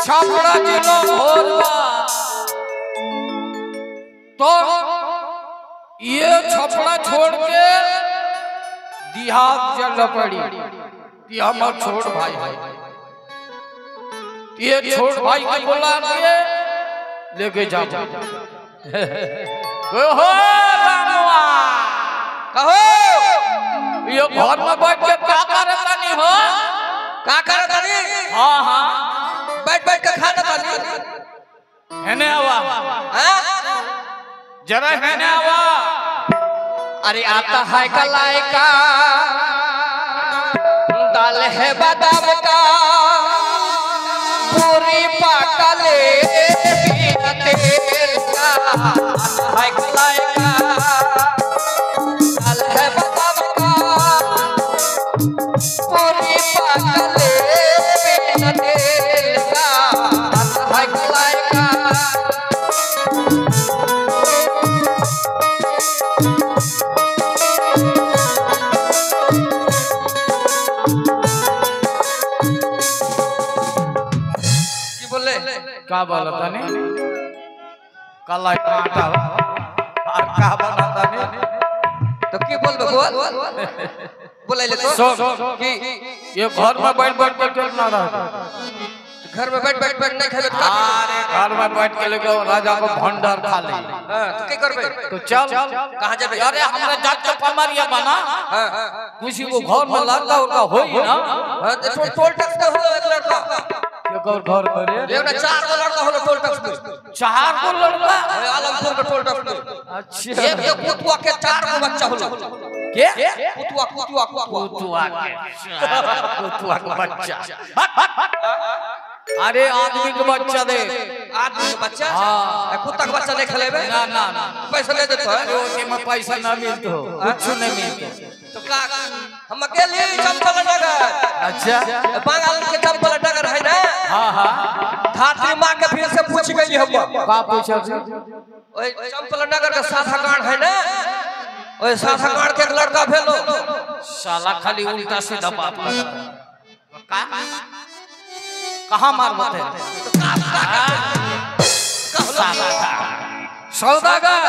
छपड़ा जिला भोरवा तो ये छपड़ा छोड़ के देहात चल पड़ी कि हमार छोट भाई है। ये छोट भाई को बोला के लेके जाओ हो रामवा कहो ये घर में बैठ के क्या करता नहीं हो क्या करता नहीं। हाँ हाँ बैठ बैठ के खाता था है ने आवा जरा है ने आवा। अरे आता है कलाई का दाल है बादाम का पूरी पाकले बिना तेल का है कलाई का दाल है बादाम का पूरी पाकले बिना तेल का है कलाई का। क्या बोला था ने कलाई काटा और क्या बोला था ने तो की बोल बोले ले तो कि ये घर में बैठ बैठ के चलना रहा घर में बैठ बैठ नहीं खाए। अरे घर में बैठ के लेके राजा को भंडार खा ले तो क्या करबे तो चल कहां जाबे। अरे हमरा जात के पमारिया बना किसी को घर में लड़का उनका होई ना टोल टैक्स का हो एक लड़का घर करे एक ना 4 गो लड़का होलो टोल टैक्स में 4 गो लड़का आलमपुर के टोल टैक्स में। अच्छा एक पुतवा के 4 गो बच्चा होलो के पुतवा के बच्चा। अरे आदमी के बच्चा दे आदमी के बच्चा हां कुत्ता के बच्चा नहीं खलेबे ना ना ना पैसा ले देतो है रोटी में पैसा ना मिलतो कुछ नहीं मिलतो तो का हम अकेले चंपल नगर। अच्छा बंगाल के चंपल नगर है ना। हां हां धात्री मां के फिर से पूछ गई हम का पूछा ओए चंपल नगर का शाखागाड़ है ना ओए शाखागाड़ के एक लड़का भेलो साला खाली उल्टा सीधा बात का कहां मार मते सौदागर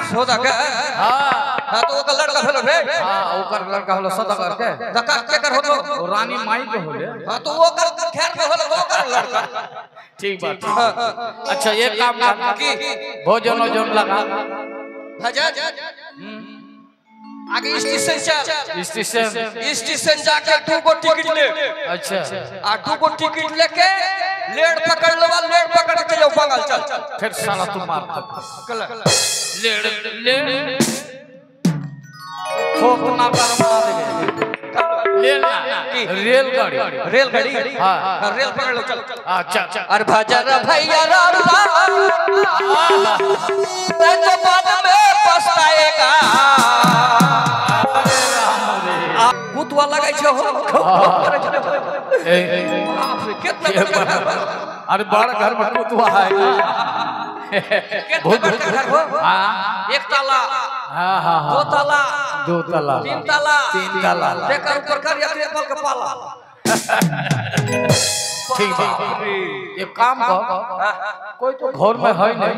सौदागर हां तो ओकर लड़का भेलो रे। हां ओकर लड़का होलो सौदागर के धक्का के कर होलो रानी माई के होले। हां तो ओकर खैर के होलो ओकर लड़का ठीक बात। अच्छा ये काम की भोजन जोन लगा भजन आगे स्टेशन जाके 2 गो टिकट ले। अच्छा आ 2 गो टिकट लेके लेड पकड़ लेवा लेड पकड़ के जाओ बंगाल चल फिर साला तू मार लेड ठोक ना कर मार दे रेलगाड़ी हां रेल पकड़ लो चल। अच्छा अरे भजन भैया राम तो बाद में पछताएगा कुतवा लगाई छो कितना अरे बड़ा घर में कुतवा है कितना घर हो। हां एक ताला हां हां दो ताला 3 ताला 3 ताला देकर ऊपर कर या ट्रिपल के पाला ठीक है ये काम कर कोई तो घर में है नहीं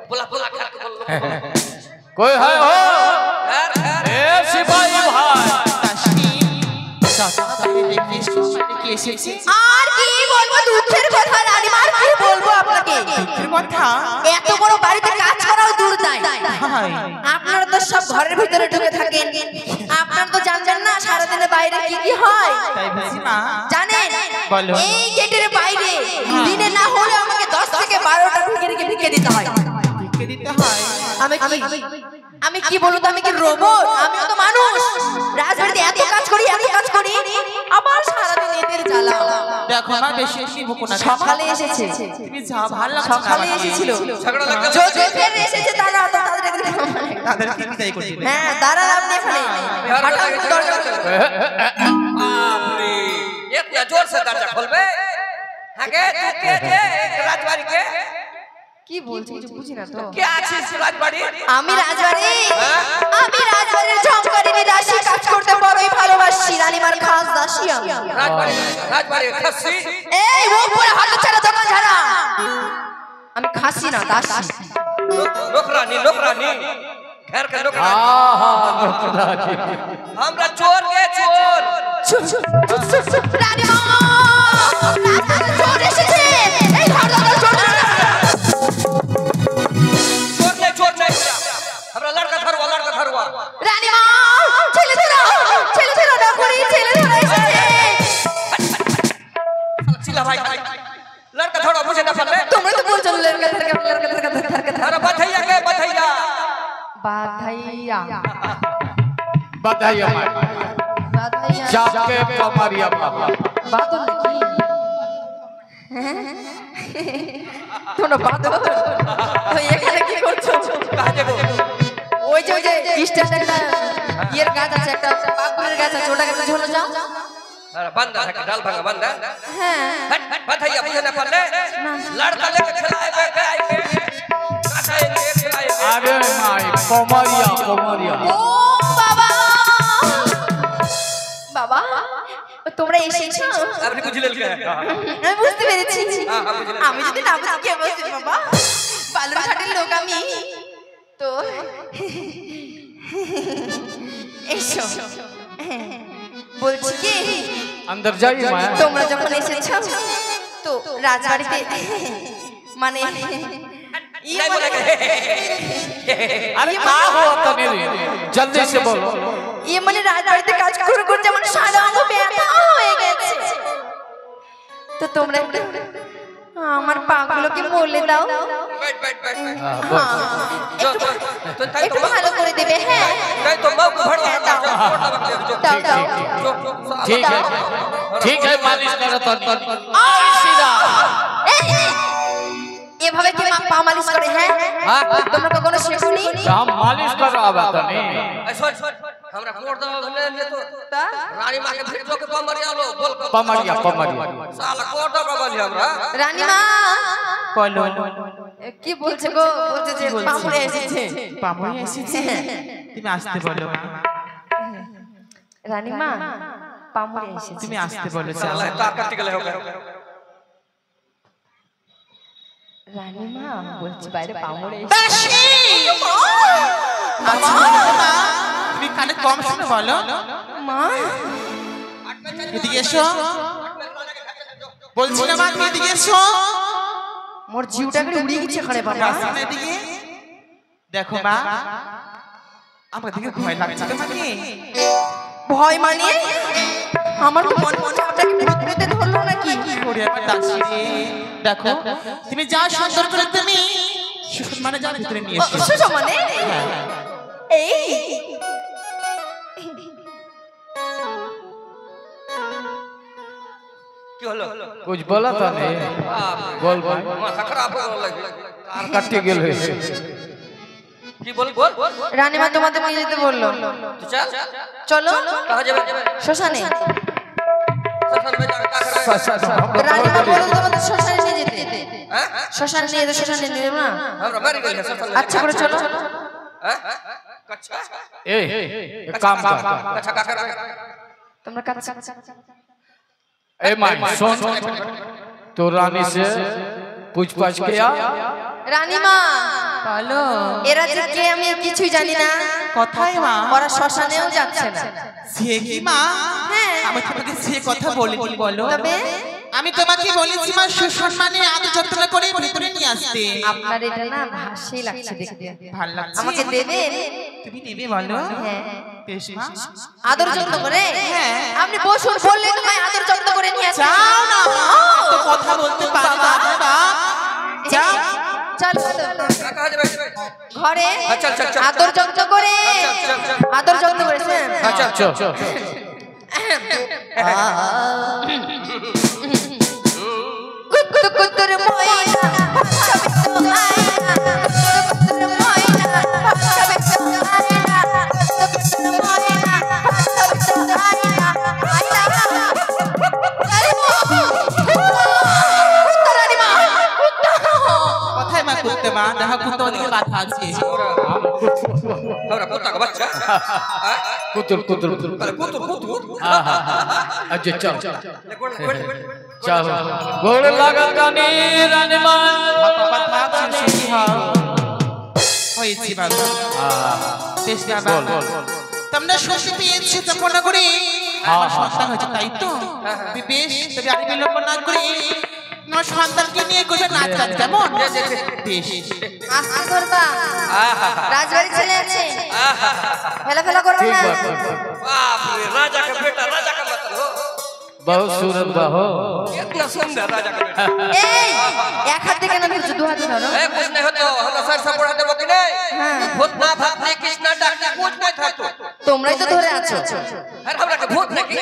बोला बोला खैर बोल कोई है हो खैर ए सिपाही भाई আর কি বলবো দুঃখের কথা রানীমা আর কি বলবো আপনাকে দুঃখের কথা এত বড় বাড়িতে কাজ করাও দূর নাই আপনারা তো সব ঘরের ভিতরে ঢুকে থাকেন আপনারা তো জানেন না সারা দিনে বাইরে কি কি হয় তাই বুঝি মা জানেন বলো। এই গেটের বাইরে দিনে না হলে আমাকে 10 থেকে 12টা ভিক্ষে দিতে হয় ভিক্ষে দিতে হয় আমি কি বলবো তো আমি কি রোবট আমিও তো মানুষ রাজবাড়িতে এত কাজ করি আবার সারা দিন এদের জ্বালা দেখো না বেশি বেশি বকো না সকালে এসেছে তুমি যা ভালো লাগছে না সকালে এসেছিল ঝগড়া লাগা যোধের এসেছে তারা তাদের কি বিদায় করে দিবে হ্যাঁ দাঁড়ান আপনি এখানে হঠাৎ দরজা আপনি इतना जोर से दरवाजा खोलबे आगे तू के जे राजबाड़ी के কি বলছি কিছু বুঝি না তো क्या आছিস राजबाड़ी আমি রাজবাড়ির ঝংকারিনী দাসী কাজ করতে বড়ই ভালোবাসি রানীমার খাস দাসী আমি राजबाड़ी खस्सी এই মুখ পরে হাত ছাড়া দোকান ছাড়া আমি খাসি না দাসী नौकरानी घर का नौकरानी हां हमरा चोर के चोर রানীমা চোর এসেছে এই ঘর দরজা চোর चोर नहीं हमरा लड़का धरवा রানীমা ছেলে ধরা না করি ছেলে ধরা এসেছে चिल्ला भाई लड़का थोड़ा मुझे ना पड़े তোমরা তো বলছো লড়কা अरे बधैया के बधैया বাধাইয়া बधाई जाके कमरिया बाबा বাদল নাকি তোমরা বাদল তো এখানে কি করছো कहां देबो ওই যে স্টেশনে একটা ইয়ের গাছ আছে একটা পাকুড়ের গাছ আছে ওটা কাছে ঝোলে যাও अरे बंदा है डाल भागा बंदा হ্যাঁ हट बधैया मुझे ना पड़े लड़का लेके खिलाए के अरे माई कमरिया ও বাবা বাবা তোমরা এসেছো আপনি বুঝ লেলকে আমি বুঝতে পেরেছি আমি যদি না বুঝি কে বুঝবে বাবা বালুরঘাটের লোক আমি তো এসো বলছি কি अंदर जाइए माया তোমরা যখন এসেছো তো রাজবাড়িতে মানে नहीं बोलेगा अरे का हुआ तने जल्दी से बोलो ये মানে রাজবাড়িতে কাজ করে করে যেমন সারা অঙ্গ ব্যথা হয়ে গেছে তো তোমরা আমার পাগুলোকে বলে দাও बैठ একটু ভালো করে দেবে হ্যাঁ नहीं तो मैं भड़वा দাও দাও ठीक है मालिश करो तो सीधा এভাবে কি পা মালিশ করে হ্যাঁ তোমরা কখনো শেখোনি हम मालिश करो अब तने सुन हमरा कोड़ दवा ले लिए तो रानी मां के भेजो के पमरिया लो बोल पमरिया साला कोड़ दवा बोली हमरा রানী মা বলো কি বলছে গো বলছে যে পামুড়ে এসেছে পামুড়ে এসেছে তুমি আসতে বলো মা রানী মা পামুড়ে এসেছে তুমি আসতে বলো साला ताकत गले हो गए রানী মা বলছি বাইরে পামুড়ে দাসী মা তুমি কানে কম শুনে বলো মা এদিকে এসো বলছি না মা তুমি এদিকে এসো মোর জিউটাকে উড়িয়ে গেছে এখানে বাবা আসো না এদিকে দেখো মা আমার দিকে ভয় লাগছে তোমাকে ভয় মানে আমার তো মন আপনাকে প্রতিনিতে ধরলো নাকি ওরে আমার দাসী রে দেখো তুমি যা সুন্দর করে তুমি মানে যা ভিতরে নিয়ে এসো সুসো মানে এই की হলো कुछ बोला था नहीं बोल भाई माथा खराब हो लगी कार कट्टी गेल है की बोल রানী মা তোমাদের নিয়ে যেতে বললো तो चल চলো कहां जाबे শ্মশানে सफल में जा का कर রানী মা বললো তোমাদের শ্মশানে নিয়ে যেতে हैं শ্মশানে নিয়ে যেতে শ্মশানে নিয়ে যাবো না हमरा मर गई है सफल আচ্ছা করে চলো हैं कच्चा एक काम कर कच्चा का कर তোমরা কাজ ए माई सुन तो रानी से पूछ पाछ किया রানী মা বলো এরা যে কে আমি কিছুই জানি না কোথায় মা ওরা শ্মশানেও যাচ্ছে না সে কি মা হ্যাঁ আমি তোমাকে সে কথা বলিনি বলো তবে আমি তোমাকে বলেছি মা সুসম্মানে আদর যত্ন করে ভিতরে নিয়ে আসতে আপনার এটা না ভাসেই লাগছে দেখতে ভালো লাগছে আমাকে দেবেন তুমি নেবে বলো হ্যাঁ বেশ মা আদর যত্ন করে হ্যাঁ। আপনি বসুন বললে তোমায় আদর যত্ন করে নিয়ে আসি যাও না মা এত কথা বলতে পারি বাবা যাও চল কাকা যাবে ঘরে চল, চল, চল। আদর যত্ন করে চল, চল, চল। আদর যত্ন করেছেন আচ্ছা চল চল কুত্তু কুত্তুর ময়না সবে তো আয়না কুত্তুর ময়না সবে তো আয়না কুত্তুর ময়না সবে তো আয়না আয়না কুত্তরানি মা কুত্তা কোথায় মা করতে মা দেখা কুত্তা ওদিকে বাধা আছে हमरा कुत्ता का बच्चा कुतुर कुतुर अरे कुतुर कुतुर अच्छा चल ले चल गोड़ लगा गानी रानी मां হয়েছি বাবা বেশ বাবা তোমরা শশী পেয়েছো তো মনে করে আমার সন্তান হয়েছে তাই তো বেশ তবে আর বিলম্ব না করে আমার সন্তানকে নিয়ে করবে নাচ গান কেমন বেশ আস্তে করবা রাজবাড়ি চলে আছে ফেলা ফেলা করবে ठीक না बात बाप रे राजा का बेटा राजा का मतलब हो बहुत सूरत बाहो इतना सुंदर राजा का बेटा এই এক হাত থেকে না ধরছো দু হাতে ধরো ए कुछ नहीं होता हमरा सर से पढ़ा देबो कि नहीं हाँ। भूत ना भाग नहीं कृष्णा डाक्टर कुछ नहीं था तो তোমরাই তো ধরে আছো अरे हमरा के भूत नहीं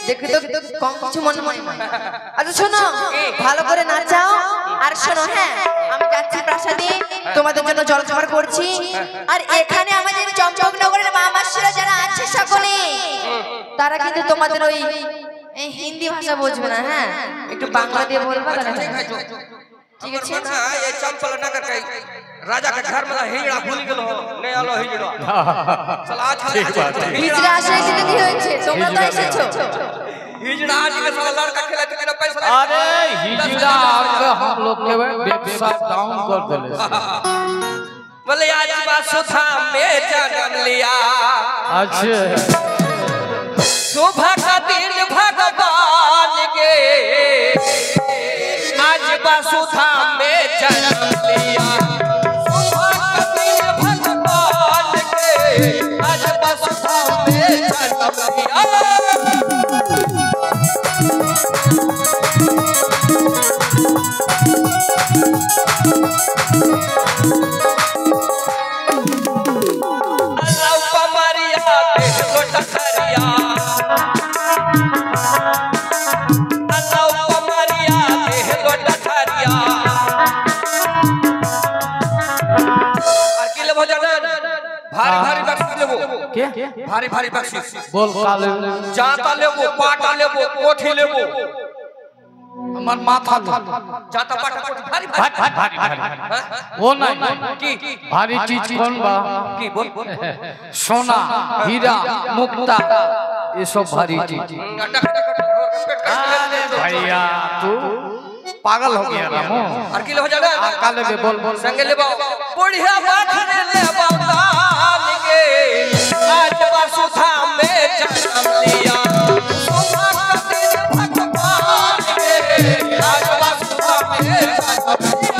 দেখে তো কম কিছু মনে মনে আচ্ছা শোনো ভালো করে নাচাও আর শোনো হ্যাঁ আমি যাচ্ছি প্রাসাদে তোমাদের জন্য জলখাবার করছি আর এখানে আমাদের চম্পকনগরের মা মাসিরা যারা আছে সকলে তারা কিন্তু তোমাদের ওই এই হিন্দি ভাষা বুঝবে না হ্যাঁ একটু বাংলা দিয়ে বলবা তাহলে ठीक है जो ঠিক আছে ना ये चंपल नगर के राजा के घर में हिजड़ा भूल गेलो नहीं आलो हिजड़ा चल आज হিজড়া আসে কিন্তু কি হয়েছে তোমরা তো এসেছো हिजड़ा आज के साला लड़का खेला तो कितना पैसा अरे हिजड़ा के हम लोग के व्यवसाय डाउन कर देले बोले आज बासुथा में जन्म लिया अच्छा सुबह का दिन भगवान के आज बासुथा में जन्म लिया सुबह का दिन भगवान के आज बासुथा में जन्म लिया अल्लाह पमरिया देख लोटा खरिया अल्लाह पमरिया देख लोटा खरिया और की लेबो जान भारी भारी बख्शिश लेबो के भारी भारी बख्शिश बोल काले जाता लेबो पाटा लेबो कोठी लेबो हमर माथा जाता पाटा कोठी भारी भारी भारी भारी वो नहीं की भारी चीज कौन बा की बोल सोना हीरा मुक्ता ये सब भारी चीज भैया तू पागल हो गया रामो और की लेबो जान काले में बोल बोल संगे लेबो बुढ़िया बाखरे लेबो दान के आज बासुथा में जन्म लिया सुबह का दिन भगवान के आज बासुथा में जन्म लिया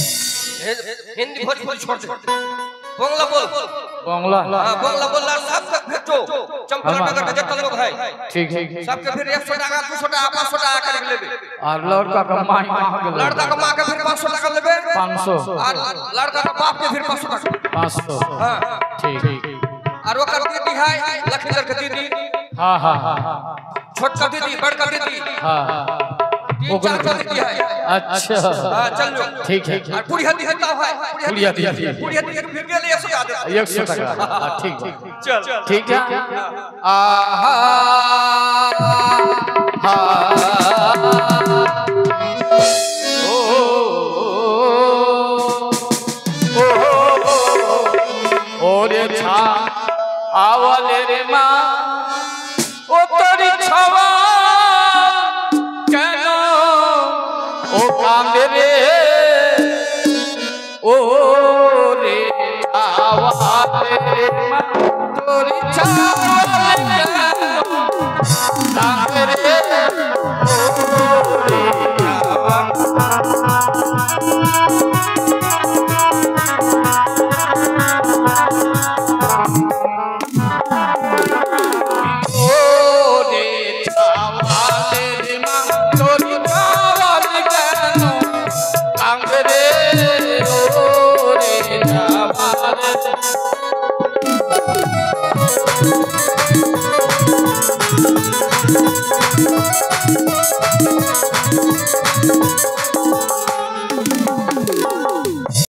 हिंदी भोजपुरी छोड़ दे बांग्ला बोल बांग्ला हां बांग्ला बोल और सबके भेजो चंपल नगर के जतन लोग है ठीक है सबके फिर 100 टाका 200 टाका 500 टाका कर लेबे और लड़का का माई कहां गेल लड़का का मां के फिर 500 टाका लेबे 500 और लड़का का बाप के फिर 500 टाका 500 हां ठीक और ओकर दीदी है लखीधर के दीदी हां हां हां छोटका दीदी बड़का दीदी हां 3-4 का दीदी है अच्छा हां चल लो ठीक है और पूरी हदी है तो है बुढ़िया दी पूरी हदी फिर गेले 100 याद 100 टका ठीक चल ठीक है आहा हा ओ ছা আওয়ালে রে মা ও তোরি ছাওয়া কেন ও কাঁদে রে ও রে আওয়ালে রে মা তোরি ছাওয়া কেন কাঁদে রে ও রে